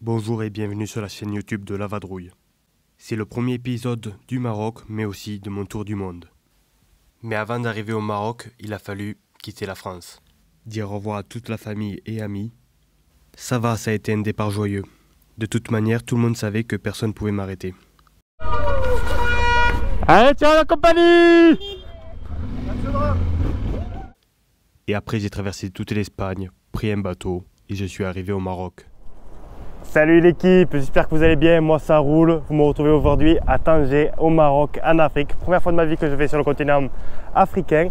Bonjour et bienvenue sur la chaîne YouTube de La Vadrouille. C'est le premier épisode du Maroc, mais aussi de mon tour du monde. Mais avant d'arriver au Maroc, il a fallu quitter la France. Dire au revoir à toute la famille et amis. Ça va, ça a été un départ joyeux. De toute manière, tout le monde savait que personne ne pouvait m'arrêter. Allez, ciao la compagnie! Et après, j'ai traversé toute l'Espagne, pris un bateau et je suis arrivé au Maroc. Salut l'équipe, j'espère que vous allez bien, moi ça roule. Vous me retrouvez aujourd'hui à Tanger, au Maroc, en Afrique. Première fois de ma vie que je vais sur le continent africain,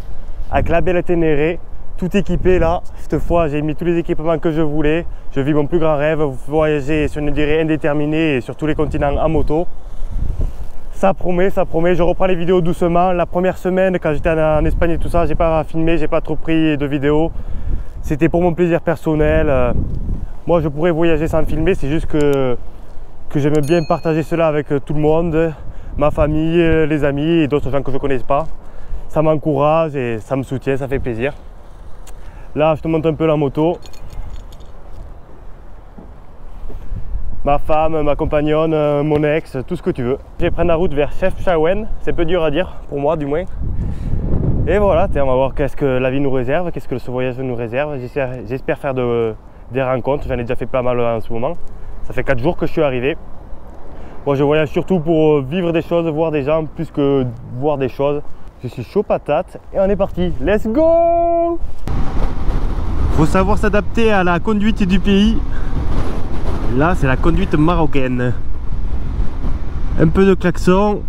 avec la belle Ténéré, tout équipé là. Cette fois j'ai mis tous les équipements que je voulais. Je vis mon plus grand rêve, voyager sur une durée indéterminée et sur tous les continents en moto. Ça promet, je reprends les vidéos doucement. La première semaine quand j'étais en Espagne et tout ça, j'ai pas filmé, j'ai pas trop pris de vidéos. C'était pour mon plaisir personnel. Moi je pourrais voyager sans filmer, c'est juste que j'aime bien partager cela avec tout le monde, ma famille, les amis et d'autres gens que je ne connais pas. Ça m'encourage et ça me soutient, ça fait plaisir. Là je te montre un peu la moto. Ma femme, ma compagnonne, mon ex, tout ce que tu veux. Je vais prendre la route vers Chefchaouen, c'est un peu dur à dire, pour moi du moins. Et voilà, on va voir qu'est-ce que la vie nous réserve, qu'est-ce que ce voyage nous réserve. J'espère faire des rencontres, j'en ai déjà fait pas mal en ce moment. Ça fait 4 jours que je suis arrivé. Moi je voyage surtout pour vivre des choses, voir des gens, plus que voir des choses. Je suis chaud patate et on est parti, let's go! Faut savoir s'adapter à la conduite du pays. Là c'est la conduite marocaine. Un peu de klaxon,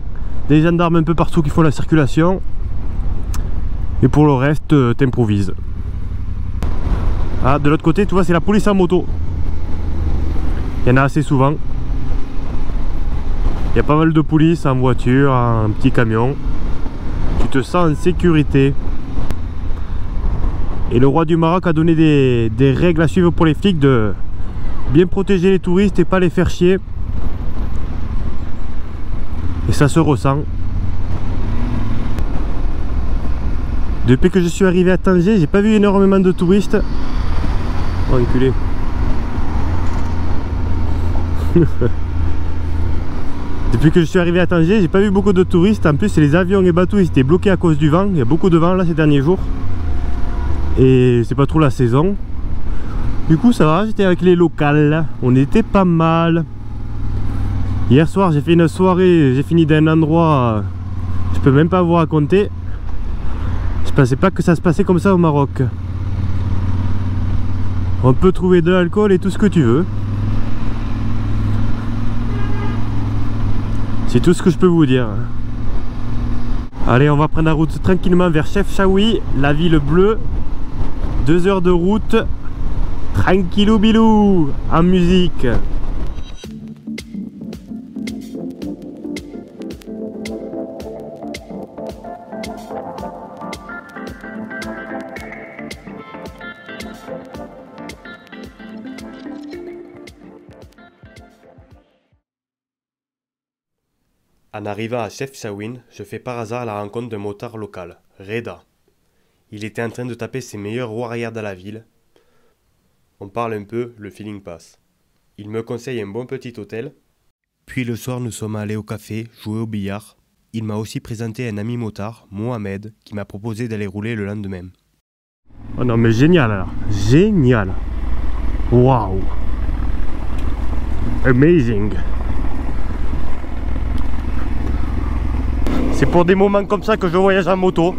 des gendarmes un peu partout qui font la circulation. Et pour le reste, t'improvises. Ah, de l'autre côté, tu vois, c'est la police en moto. Il y en a assez souvent. Il y a pas mal de police en voiture, en petit camion. Tu te sens en sécurité. Et le roi du Maroc a donné des règles à suivre pour les flics de bien protéger les touristes et pas les faire chier. Et ça se ressent. Depuis que je suis arrivé à Tanger, j'ai pas vu énormément de touristes. Oh, enculé. Depuis que je suis arrivé à Tanger, j'ai pas vu beaucoup de touristes. En plus, les avions et bateaux ils étaient bloqués à cause du vent. Il y a beaucoup de vent là ces derniers jours. Et c'est pas trop la saison. Du coup, ça va, j'étais avec les locales. On était pas mal. Hier soir, j'ai fait une soirée. J'ai fini d'un endroit. Je peux même pas vous raconter. Je pensais pas que ça se passait comme ça au Maroc. On peut trouver de l'alcool et tout ce que tu veux. C'est tout ce que je peux vous dire. Allez, on va prendre la route tranquillement vers Chefchaouen, la ville bleue. 2 heures de route. Tranquillou bilou, en musique. En arrivant à Chefchaouen, je fais par hasard la rencontre d'un motard local, Reda. Il était en train de taper ses meilleurs roues arrière dans la ville. On parle un peu, le feeling passe. Il me conseille un bon petit hôtel. Puis le soir, nous sommes allés au café, jouer au billard. Il m'a aussi présenté un ami motard, Mohamed, qui m'a proposé d'aller rouler le lendemain. Oh non mais génial alors, génial. Waouh. Amazing. C'est pour des moments comme ça que je voyage en moto.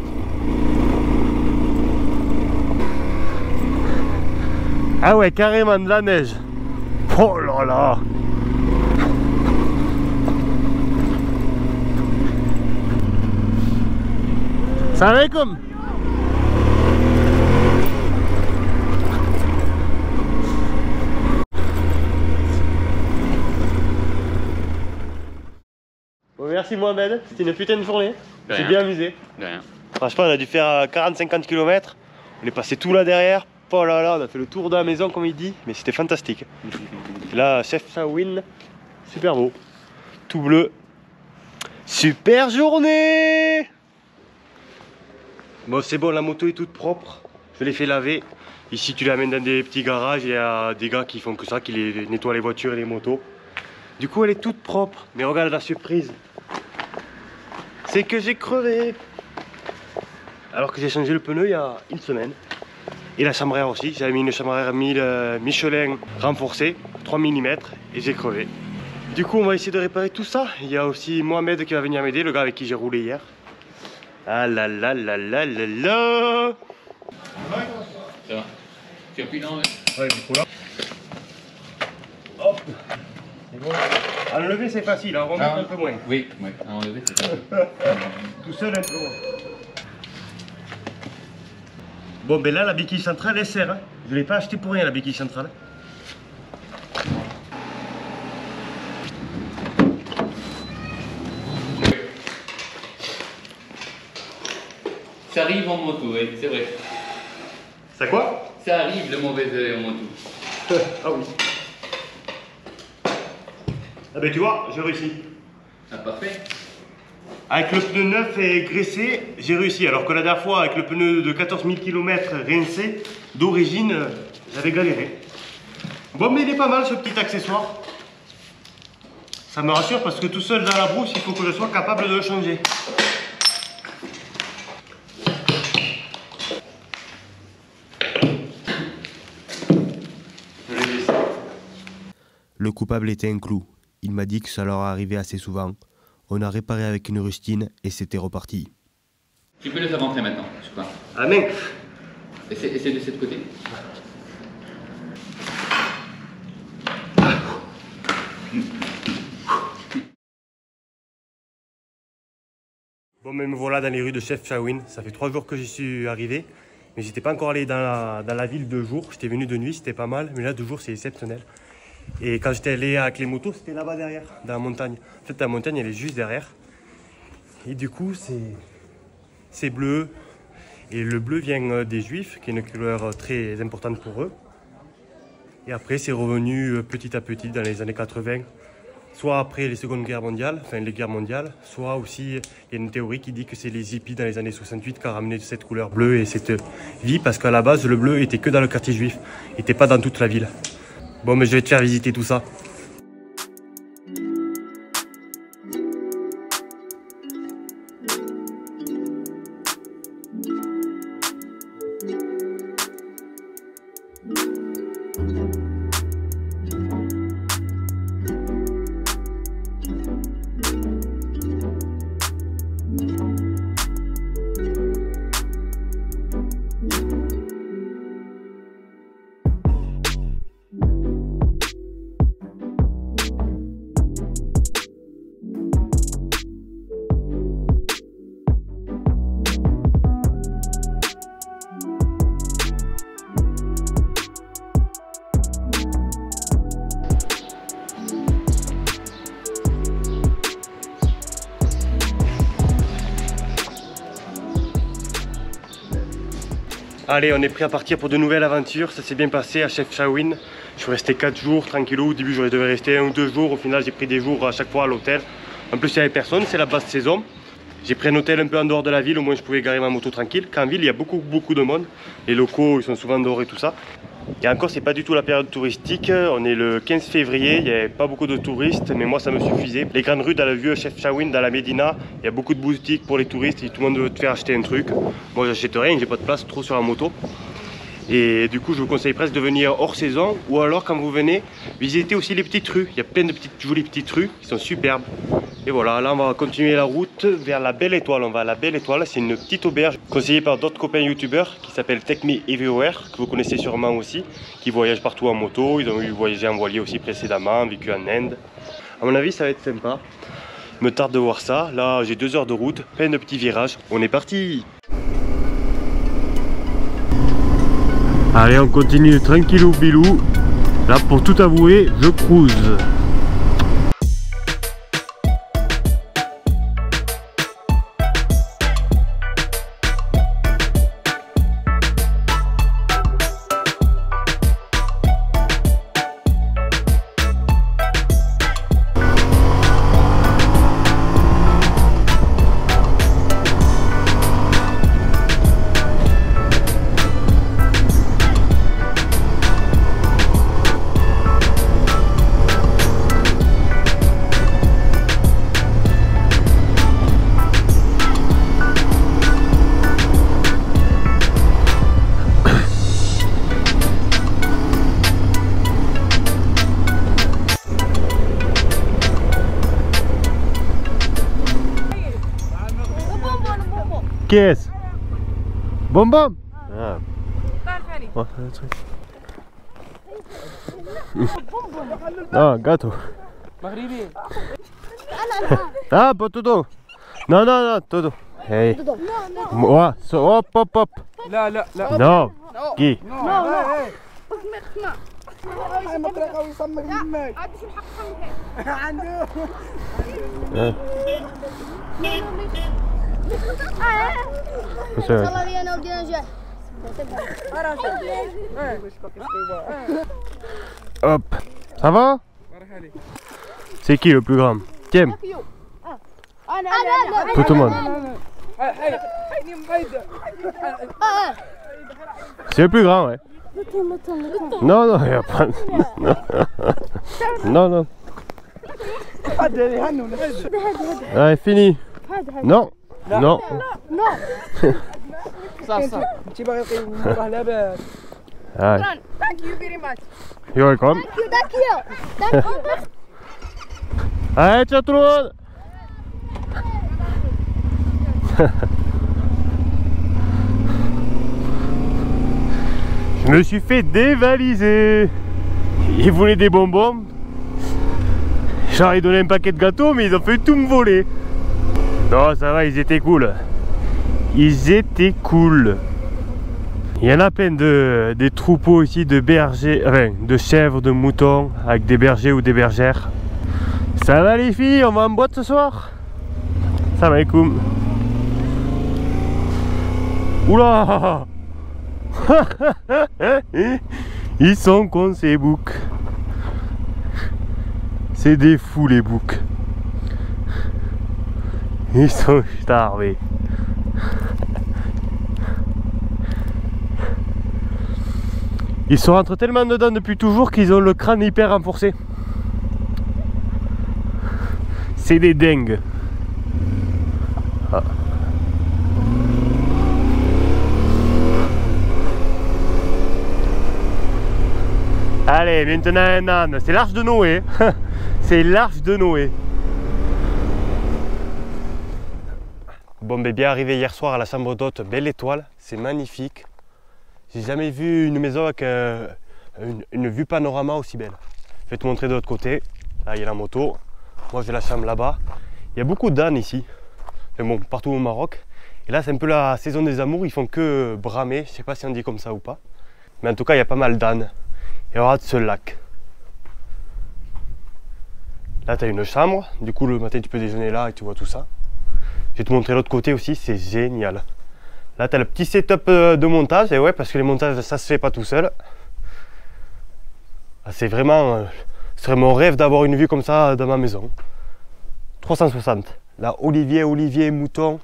Ah ouais, carrément de la neige. Oh là là. Salam alaikum. Bon, merci Mohamed, c'était une putain de journée. J'ai bien amusé. De rien. Franchement, on a dû faire 40-50 km. On est passé tout là derrière. Oh là là, on a fait le tour de la maison comme il dit. Mais c'était fantastique. Et là, Chefchaouen, super beau. Tout bleu. Super journée. Bon, c'est bon, la moto est toute propre. je les fais laver. Ici tu les amènes dans des petits garages, il y a des gars qui font que ça, qui les nettoient les voitures et les motos. Du coup elle est toute propre, mais regarde la surprise. C'est que j'ai crevé. Alors que j'ai changé le pneu il y a une semaine. Et la chambre à air aussi, j'avais mis une chambre à air Michelin renforcée, 3 mm, et j'ai crevé. Du coup on va essayer de réparer tout ça. Il y a aussi Mohamed qui va venir m'aider, le gars avec qui j'ai roulé hier. Ah là là là là là là. Ça va. Tu appuies là, ouais. Ouais, du coup là. Hop. C'est bon. Enlever c'est facile, à remettre un peu moins. Oui, ouais. À enlever c'est facile. Tout seul un peu moins. Bon ben là la béquille centrale elle sert. Hein. Je ne l'ai pas acheté pour rien la béquille centrale. Ça arrive en moto, oui, c'est vrai. Ça quoi? Ça arrive le mauvais œil en moto. Ah oui. Ah ben tu vois, j'ai réussi. Ah, parfait. Avec le pneu neuf et graissé, j'ai réussi. Alors que la dernière fois, avec le pneu de 14 000 km rincé, d'origine, j'avais galéré. Bon, mais il est pas mal ce petit accessoire. Ça me rassure parce que tout seul dans la brousse, il faut que je sois capable de le changer. Le coupable était un clou. Il m'a dit que ça leur arrivait assez souvent. On a réparé avec une rustine et c'était reparti. Tu peux le faire rentrer maintenant, je crois. Ah mais Et c'est de cette côté. Bon, mais me voilà dans les rues de Chefchaouen. Ça fait 3 jours que j'y suis arrivé. Mais j'étais pas encore allé dans la ville 2 jours. J'étais venu de nuit, c'était pas mal. Mais là, 2 jours, c'est exceptionnel. Et quand j'étais allé avec les motos, c'était là-bas derrière, dans la montagne. En fait, la montagne, elle est juste derrière. Et du coup, c'est bleu. Et le bleu vient des Juifs, qui est une couleur très importante pour eux. Et après, c'est revenu petit à petit dans les années 80. Soit après les secondes guerres mondiales, enfin les guerres mondiales, soit aussi il y a une théorie qui dit que c'est les hippies dans les années 68 qui ont ramené cette couleur bleue et cette vie, parce qu'à la base, le bleu était que dans le quartier juif, il n'était pas dans toute la ville. Bon, mais je vais te faire visiter tout ça. Allez, on est prêt à partir pour de nouvelles aventures. Ça s'est bien passé à Chefchaouen. Je suis resté 4 jours tranquillou. Au début, je devais rester 1 ou 2 jours. Au final, j'ai pris des jours à chaque fois à l'hôtel. En plus, il n'y avait personne, c'est la basse saison. J'ai pris un hôtel un peu en dehors de la ville, au moins je pouvais garer ma moto tranquille. Qu'en ville, il y a beaucoup de monde. Les locaux, ils sont souvent dehors et tout ça. Et encore, c'est pas du tout la période touristique. On est le 15 février, il n'y avait pas beaucoup de touristes, mais moi ça me suffisait. Les grandes rues dans le vieux Chefchaouen, dans la Médina, il y a beaucoup de boutiques pour les touristes et tout le monde veut te faire acheter un truc. Moi, j'achète rien, j'ai pas de place trop sur la moto. Et du coup, je vous conseille presque de venir hors saison, ou alors quand vous venez, visiter aussi les petites rues. Il y a plein de jolies petites rues qui sont superbes. Et voilà, là on va continuer la route vers la Belle Étoile. On va à la Belle Étoile, c'est une petite auberge conseillée par d'autres copains youtubeurs qui s'appelle Take Me Everywhere, que vous connaissez sûrement aussi, qui voyagent partout en moto. Ils ont eu voyagé en voilier aussi précédemment, vécu en Inde. À mon avis, ça va être sympa. Me tarde de voir ça. Là, j'ai 2 heures de route, plein de petits virages. On est parti! Allez, on continue tranquillou bilou. Là, pour tout avouer, je cruise. Qu'est-ce? Bonbon? Ah. Ouais, le truc. Ah, gâteau. Ah, pas Todo. Non, non, non, Todo. Hey. Ouais, hop, hop, hop. لا لا لا Non. Qui? والله لي انا ودي نجاح Hop. Ça va? C'est qui le plus grand? Tiens, tout le monde. C'est le plus grand, ouais. Non, non, il n'y a pas. Non, non. Allez, fini. Non. Non. Allez. Thank you very much. You're welcome. Thank you. Allez, ciao tout le monde. Je me suis fait dévaliser. Ils voulaient des bonbons. J'aurais donné un paquet de gâteaux, mais ils ont fait tout me voler. Non, ça va, ils étaient cool. Ils étaient cool. Il y en a plein des troupeaux ici de bergers, enfin de chèvres, de moutons, avec des bergers ou des bergères. Ça va les filles, on va en boîte ce soir? Ça va les coups. Oula. Ils sont cons ces boucs. C'est des fous les boucs. Ils sont starvés. Ils sont rentrés tellement dedans depuis toujours qu'ils ont le crâne hyper renforcé. C'est des dingues. Ah. Allez, maintenant un âne. C'est l'arche de Noé. C'est l'arche de Noé. Bon, ben bien arrivé hier soir à la chambre d'hôte, belle étoile, c'est magnifique. J'ai jamais vu une maison avec une vue panorama aussi belle. Je vais te montrer de l'autre côté. Là, il y a la moto. Moi, j'ai la chambre là-bas. Il y a beaucoup d'ânes ici. Mais bon, partout au Maroc. Et là, c'est un peu la saison des amours. Ils font que bramer. Je sais pas si on dit comme ça ou pas. Mais en tout cas, il y a pas mal d'ânes. Et regarde ce lac. Là, tu as une chambre. Du coup, le matin, tu peux déjeuner là et tu vois tout ça. Je vais te montrer l'autre côté aussi. C'est génial. Là, tu as le petit setup de montage. Et ouais, parce que les montages, ça se fait pas tout seul. Ah, c'est vraiment... ce serait mon rêve d'avoir une vue comme ça dans ma maison. 360. Là, olivier, mouton.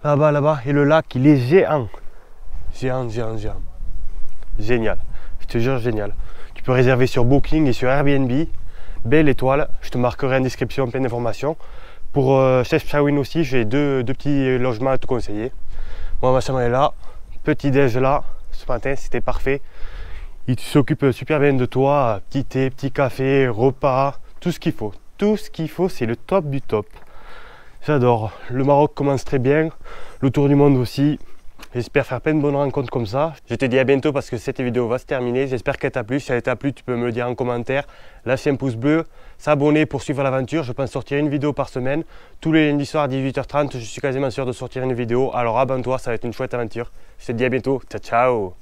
Là-bas, là-bas. Et le lac, il est géant. Géant. Génial. Je te jure, génial. Tu peux réserver sur Booking et sur Airbnb. Belle étoile. Je te marquerai en description plein d'informations. Pour Chef Shawin aussi, j'ai deux petits logements à te conseiller. Moi, ma chambre est là. Petit déj là. Ce matin, c'était parfait. Il s'occupe super bien de toi. Petit thé, petit café, repas. Tout ce qu'il faut. Tout ce qu'il faut, c'est le top du top. J'adore. Le Maroc commence très bien. Le tour du monde aussi. J'espère faire plein de bonnes rencontres comme ça. Je te dis à bientôt parce que cette vidéo va se terminer. J'espère qu'elle t'a plu. Si elle t'a plu, tu peux me le dire en commentaire. Lâcher un pouce bleu, s'abonner pour suivre l'aventure. Je pense sortir une vidéo par semaine. Tous les lundis soirs à 18h30, je suis quasiment sûr de sortir une vidéo. Alors abonne-toi, ça va être une chouette aventure. Je te dis à bientôt. Ciao, ciao.